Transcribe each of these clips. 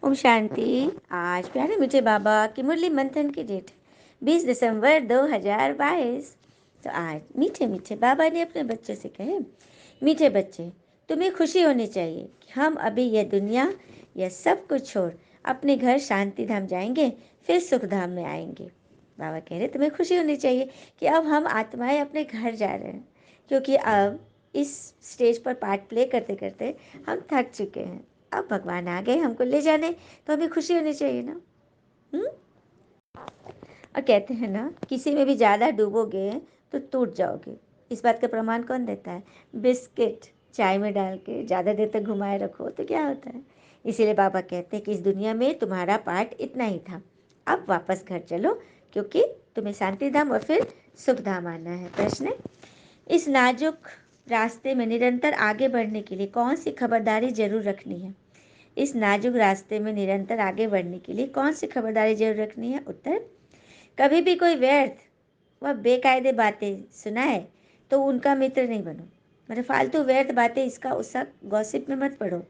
ओम शांति। आज प्यारे मीठे बाबा की मुरली मंथन की डेट 20 दिसंबर 2022। तो आज मीठे मीठे बाबा ने अपने बच्चों से कहे, मीठे बच्चे, तुम्हें खुशी होनी चाहिए कि हम अभी यह दुनिया, यह सब कुछ छोड़ अपने घर शांति धाम जाएंगे, फिर सुख धाम में आएंगे। बाबा कह रहे तुम्हें खुशी होनी चाहिए कि अब हम आत्माएं अपने घर जा रहे हैं, क्योंकि अब इस स्टेज पर पार्ट प्ले करते करते हम थक चुके हैं। अब भगवान आ गए हमको ले जाने, तो हमें खुशी होनी चाहिए ना। और कहते हैं ना, किसी में भी ज़्यादा डूबोगे तो टूट जाओगे। इस बात का प्रमाण कौन देता है? बिस्किट चाय में डाल के ज़्यादा देर तक घुमाए रखो तो क्या होता है। इसीलिए बाबा कहते हैं कि इस दुनिया में तुम्हारा पार्ट इतना ही था, अब वापस घर चलो, क्योंकि तुम्हें शांति धाम और फिर सुख धाम आना है। प्रश्न: इस नाजुक रास्ते में निरंतर आगे बढ़ने के लिए कौन सी खबरदारी जरूर रखनी है? इस नाजुक रास्ते में निरंतर आगे बढ़ने के लिए कौन सी खबरदारी जरूर रखनी है? उत्तर: कभी भी कोई व्यर्थ व बेकायदे बातें सुनाए तो उनका मित्र नहीं बनो। मतलब फालतू व्यर्थ बातें, इसका उसका गॉसिप में मत पढ़ो।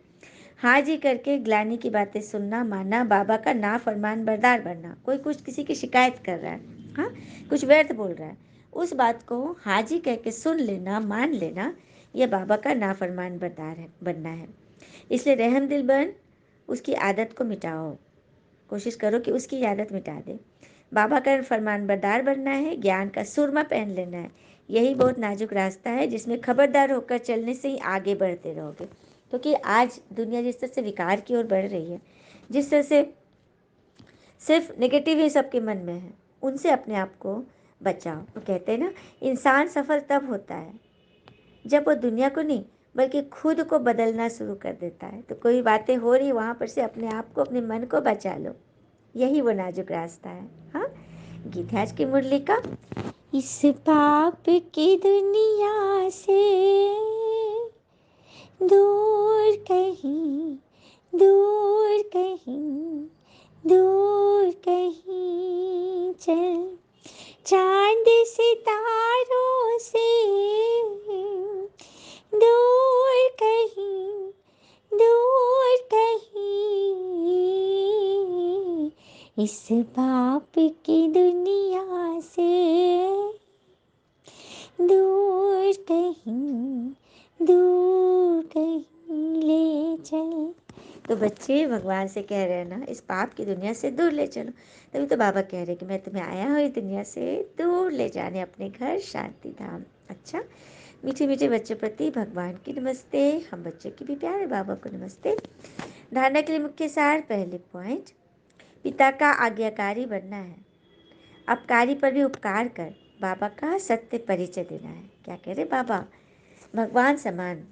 हाँ जी करके ग्लानी की बातें सुनना, मानना, बाबा का ना फरमान बरदार बनना। कोई कुछ किसी की शिकायत कर रहा है, हाँ, कुछ व्यर्थ बोल रहा है, उस बात को हाँ जी कह के सुन लेना, मान लेना, यह बाबा का ना फरमान बरदार है बनना है। इसलिए रहम दिल बन उसकी आदत को मिटाओ। कोशिश करो कि उसकी आदत मिटा दे। बाबा का फरमान बरदार बनना है, ज्ञान का सुरमा पहन लेना है। यही बहुत नाजुक रास्ता है जिसमें खबरदार होकर चलने से ही आगे बढ़ते रहोगे। क्योंकि आज दुनिया जिस तरह से विकार की ओर बढ़ रही है, जिस तरह से सिर्फ नेगेटिव ही सबके मन में है, उनसे अपने आप को बचाओ। तो कहते हैं ना, इंसान सफल तब होता है जब वो दुनिया को नहीं बल्कि खुद को बदलना शुरू कर देता है। तो कोई बातें हो रही, वहाँ पर से अपने आप को, अपने मन को बचा लो। यही वो नाजुक रास्ता है। हाँ, गीत है आज की मुरली का। इस पाप की दुनिया से दूर कहीं, दूर कहीं, दूर कहीं चल, चांद सितारों से दूर कहीं, दूर कहीं, इस पाप की दुनिया से दूर कहीं, दूर कहीं ले चल। तो बच्चे भगवान से कह रहे हैं ना, इस पाप की दुनिया से दूर ले चलो। तभी तो बाबा कह रहे हैं कि मैं तुम्हें आया हूँ इस दुनिया से दूर ले जाने, अपने घर शांति धाम। अच्छा, मीठे मीठे बच्चों प्रति भगवान की नमस्ते। हम बच्चों की भी प्यारे बाबा को नमस्ते। धारणा के लिए मुख्य सार। पहले पॉइंट, पिता का आज्ञाकारी बनना है, अपकारी पर भी उपकार कर बाबा का सत्य परिचय देना है। क्या कह रहे बाबा? भगवान समान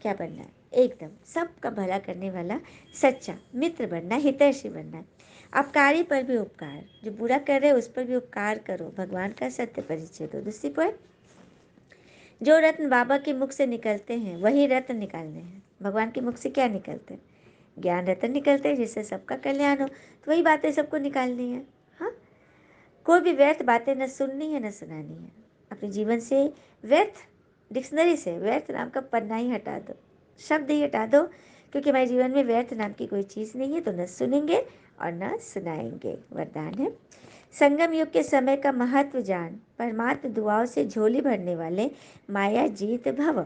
क्या बनना है? एकदम सबका भला करने वाला सच्चा मित्र बनना, हितैषी बनना है। अपकारी पर भी उपकार, जो बुरा कर रहे उस पर भी उपकार करो, भगवान का सत्य परिचय दो। दूसरी पॉइंट, जो रत्न बाबा के मुख से निकलते हैं वही रत्न निकालने हैं। भगवान के मुख से क्या निकलते हैं? ज्ञान रत्न निकलते हैं, जिससे सबका कल्याण हो। तो वही बातें सबको निकालनी है। हाँ, कोई भी व्यर्थ बातें न सुननी है न सुनानी है। अपने जीवन से व्यर्थ, डिक्शनरी से व्यर्थ नाम का पन्ना ही हटा दो, शब्द ही हटा दो, क्योंकि हमारे जीवन में व्यर्थ नाम की कोई चीज़ नहीं है। तो न सुनेंगे और न सुनाएंगे। वरदान है, संगम युग के समय का महत्व जान, परमात्म दुआओं से झोली भरने वाले माया जीत भव।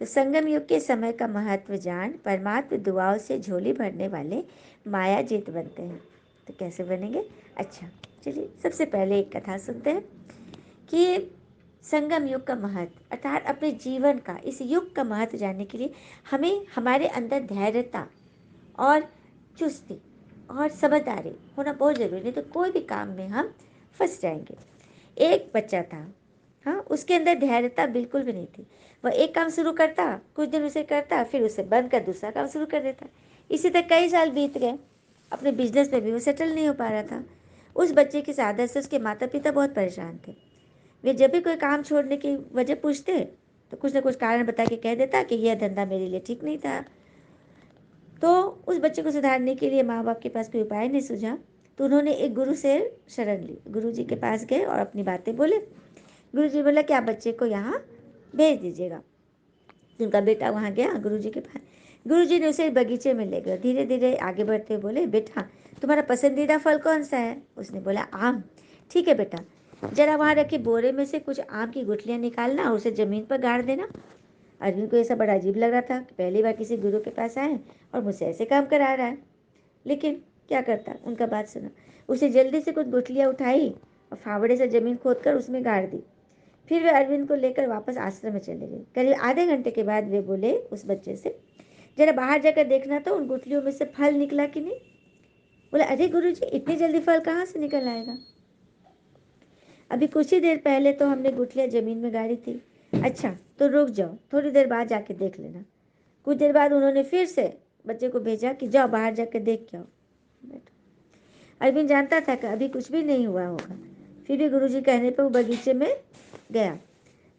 तो संगम युग के समय का महत्व जान, परमात्म दुआओं से झोली भरने वाले माया जीत बनते हैं। तो कैसे बनेंगे? अच्छा, चलिए सबसे पहले एक कथा सुनते हैं कि संगम युग का महत्व, अर्थात अपने जीवन का, इस युग का महत्व जानने के लिए हमें हमारे अंदर धैर्यता और चुस्ती और समझदारी होना बहुत ज़रूरी, नहीं तो कोई भी काम में हम फंस जाएंगे। एक बच्चा था, हाँ, उसके अंदर धैर्यता बिल्कुल भी नहीं थी। वह एक काम शुरू करता, कुछ दिन उसे करता, फिर उसे बंद कर दूसरा काम शुरू कर देता। इसी तरह कई साल बीत गए, अपने बिजनेस में भी वो सेटल नहीं हो पा रहा था। उस बच्चे की आदत से उसके माता पिता बहुत परेशान थे। वे जब भी कोई काम छोड़ने की वजह पूछते तो कुछ ना कुछ कारण बता के कह देता कि यह धंधा मेरे लिए ठीक नहीं था। तो उस बच्चे को सुधारने के लिए माँ बाप के पास कोई उपाय नहीं सूझा, तो उन्होंने एक गुरु से शरण ली। गुरु जी के पास गए और अपनी बातें बोले। गुरु जी बोला कि आप बच्चे को यहाँ भेज दीजिएगा। उनका बेटा वहाँ गया गुरु जी के पास, गुरुजी ने उसे बगीचे में ले गए। धीरे धीरे आगे बढ़ते हुए बोले, बेटा तुम्हारा पसंदीदा फल कौन सा है? उसने बोला, आम। ठीक है बेटा, जरा वहाँ रखे बोरे में से कुछ आम की गुठलियाँ निकालना और उसे ज़मीन पर गाड़ देना। अरविंद को ऐसा बड़ा अजीब लग रहा था कि पहली बार किसी गुरु के पास आए और मुझसे ऐसे काम करा रहा है, लेकिन क्या करता, उनका बात सुना। उसे जल्दी से कुछ गुठलियाँ उठाई और फावड़े से ज़मीन खोदकर उसमें गाड़ दी। फिर वे अरविंद को लेकर वापस आश्रम में चले गए। करीब आधे घंटे के बाद वे बोले उस बच्चे से, जरा बाहर जाकर देखना तो उन गुठलियों में से फल निकला कि नहीं। बोला, अरे गुरुजी, इतनी जल्दी फल कहाँ से निकल आएगा? अभी कुछ ही देर पहले तो हमने गुठलियाँ जमीन में गाड़ी थी। अच्छा, तो रुक जाओ, थोड़ी देर बाद जाके देख लेना। कुछ देर बाद उन्होंने फिर से बच्चे को भेजा कि जाओ बाहर जाकर देख के आओ। अरविंद जानता था कि अभी कुछ भी नहीं हुआ होगा, फिर भी गुरुजी कहने पर वो बगीचे में गया।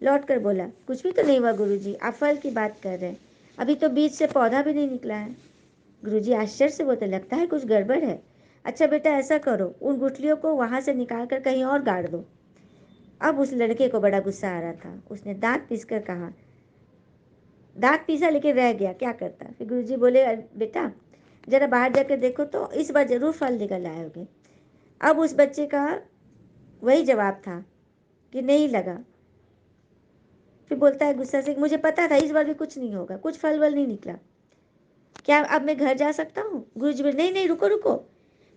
लौट कर बोला, कुछ भी तो नहीं हुआ गुरुजी, आप फल की बात कर रहे हैं, अभी तो बीज से पौधा भी नहीं निकला है। गुरुजी आश्चर्य से बोलते, लगता है कुछ गड़बड़ है। अच्छा बेटा, ऐसा करो, उन गुठलियों को वहां से निकाल कर कहीं और गाड़ दो। अब उस लड़के को बड़ा गुस्सा आ रहा था। उसने दांत पीसकर कहा, दांत पीसा लेकिन रह गया, क्या करता। फिर गुरुजी बोले, बेटा जरा बाहर जाकर देखो तो इस बार जरूर फल निकल आए होंगे। अब उस बच्चे का वही जवाब था कि नहीं लगा। फिर बोलता है गुस्सा से, मुझे पता था इस बार भी कुछ नहीं होगा, कुछ फल वल नहीं निकला। क्या अब मैं घर जा सकता हूँ? गुरुजी बोले, नहीं नहीं, रुको रुको,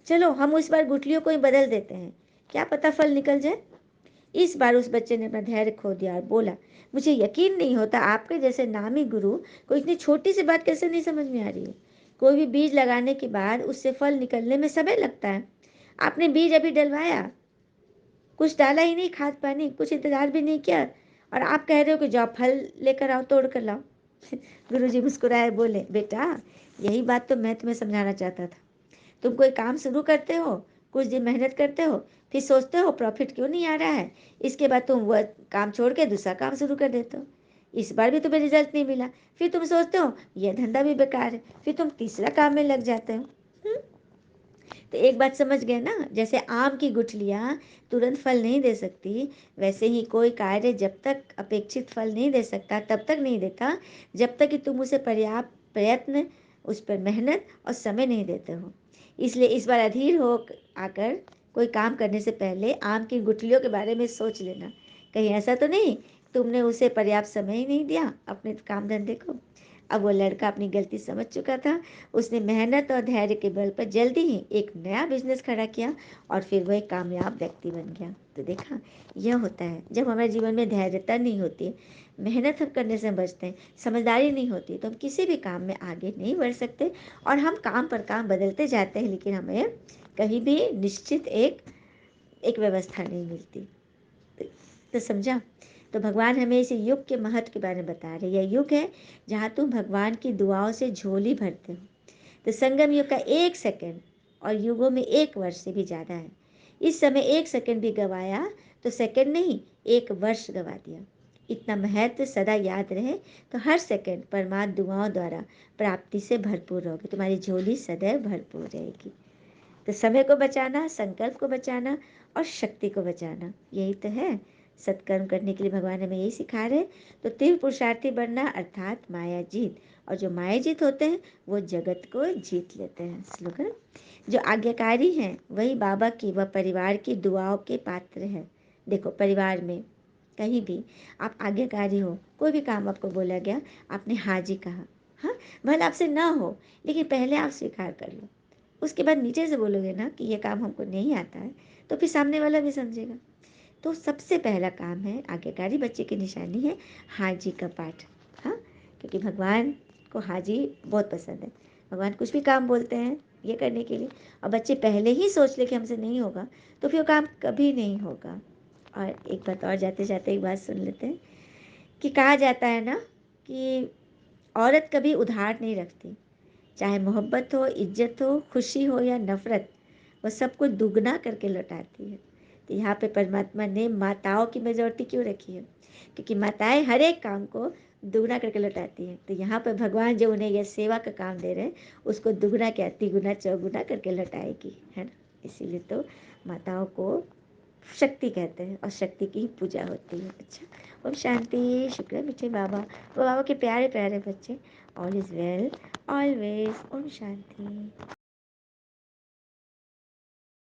चलो हम इस बार गुठलियों को ही बदल देते हैं, क्या पता फल निकल जाए। इस बार उस बच्चे ने अपना धैर्य खो दिया और बोला, मुझे यकीन नहीं होता आपके जैसे नामी गुरु को इतनी छोटी सी बात कैसे नहीं समझ में आ रही है। कोई भी बीज लगाने के बाद उससे फल निकलने में समय लगता है। आपने बीज अभी डलवाया, कुछ डाला ही नहीं, खाद पानी कुछ इंतजार भी नहीं किया, और आप कह रहे हो कि जाओ फल लेकर आओ, तोड़ कर लाओ। गुरुजी मुस्कुराए बोले, बेटा यही बात तो मैं तुम्हें समझाना चाहता था। तुम कोई काम शुरू करते हो, कुछ दिन मेहनत करते हो, फिर सोचते हो प्रॉफिट क्यों नहीं आ रहा है, इसके बाद तुम वह काम छोड़ के दूसरा काम शुरू कर देते हो। इस बार भी तुम्हें रिजल्ट नहीं मिला, फिर तुम सोचते हो यह धंधा भी बेकार है, फिर तुम तीसरा काम में लग जाते हो। तो एक बात समझ गए ना, जैसे आम की गुठलियाँ तुरंत फल नहीं दे सकती, वैसे ही कोई कार्य जब तक अपेक्षित फल नहीं दे सकता तब तक नहीं देता जब तक कि तुम उसे पर्याप्त प्रयत्न, उस पर मेहनत और समय नहीं देते हो। इसलिए इस बार अधीर हो आकर कोई काम करने से पहले आम की गुठलियों के बारे में सोच लेना। कहीं ऐसा तो नहीं तुमने उसे पर्याप्त समय ही नहीं दिया अपने काम धंधे को। अब वो लड़का अपनी गलती समझ चुका था। उसने मेहनत और धैर्य के बल पर जल्दी ही एक नया बिजनेस खड़ा किया और फिर वह एक कामयाब व्यक्ति बन गया। तो देखा, यह होता है जब हमारे जीवन में धैर्यता नहीं होती, मेहनत हम करने से बचते हैं, समझदारी नहीं होती, तो हम किसी भी काम में आगे नहीं बढ़ सकते और हम काम पर काम बदलते जाते हैं, लेकिन हमें कहीं भी निश्चित एक एक व्यवस्था नहीं मिलती। तो समझा। तो भगवान हमें इस युग के महत्व के बारे में बता रहे। यह युग है जहाँ तुम भगवान की दुआओं से झोली भरते हो। तो संगम युग का 1 सेकंड और युगों में 1 वर्ष से भी ज़्यादा है। इस समय 1 सेकंड भी गवाया तो सेकंड नहीं, 1 वर्ष गवा दिया। इतना महत्व सदा याद रहे तो हर सेकंड परमात्मा दुआओं द्वारा प्राप्ति से भरपूर रहोगे, तुम्हारी झोली सदैव भरपूर रहेगी। तो समय को बचाना, संकल्प को बचाना और शक्ति को बचाना, यही तो है। सत्कर्म करने के लिए भगवान हमें यही सिखा रहे। तो तीव्र पुरुषार्थी बनना अर्थात माया जीत, और जो माया जीत होते हैं वो जगत को जीत लेते हैं। स्लोगन, जो आज्ञाकारी हैं वही बाबा की व परिवार की दुआओं के पात्र हैं। देखो, परिवार में कहीं भी आप आज्ञाकारी हो, कोई भी काम आपको बोला गया, आपने हाँ जी कहा, हाँ भले आपसे ना हो, लेकिन पहले आप स्वीकार कर लो। उसके बाद नीचे से बोलोगे ना कि ये काम हमको नहीं आता है, तो फिर सामने वाला भी समझेगा। तो सबसे पहला काम है, आज्ञाकारी बच्चे की निशानी है हाँ जी का पाठ। हाँ, क्योंकि भगवान को हाँ जी बहुत पसंद है। भगवान कुछ भी काम बोलते हैं ये करने के लिए, और बच्चे पहले ही सोच ले कि हमसे नहीं होगा, तो फिर वो काम कभी नहीं होगा। और एक बात और, जाते जाते एक बात सुन लेते हैं कि कहा जाता है ना कि औरत कभी उधार नहीं रखती। चाहे मोहब्बत हो, इज्जत हो, खुशी हो या नफरत, वह सब कुछ दुगना करके लौटाती है। तो यहाँ पे परमात्मा ने माताओं की मेजॉरिटी क्यों रखी है? क्योंकि माताएं हर एक काम को दुगना करके लौटाती हैं। तो यहाँ पर भगवान जो उन्हें यह सेवा का काम दे रहे हैं, उसको दुगना क्या, तिगुना चौगुना करके लौटाएगी, है ना। इसीलिए तो माताओं को शक्ति कहते हैं और शक्ति की ही पूजा होती है। अच्छा, ओम शांति। शुक्र मीठे बाबा, वो बाबा के प्यारे प्यारे बच्चे। All is well always. ओम शांति।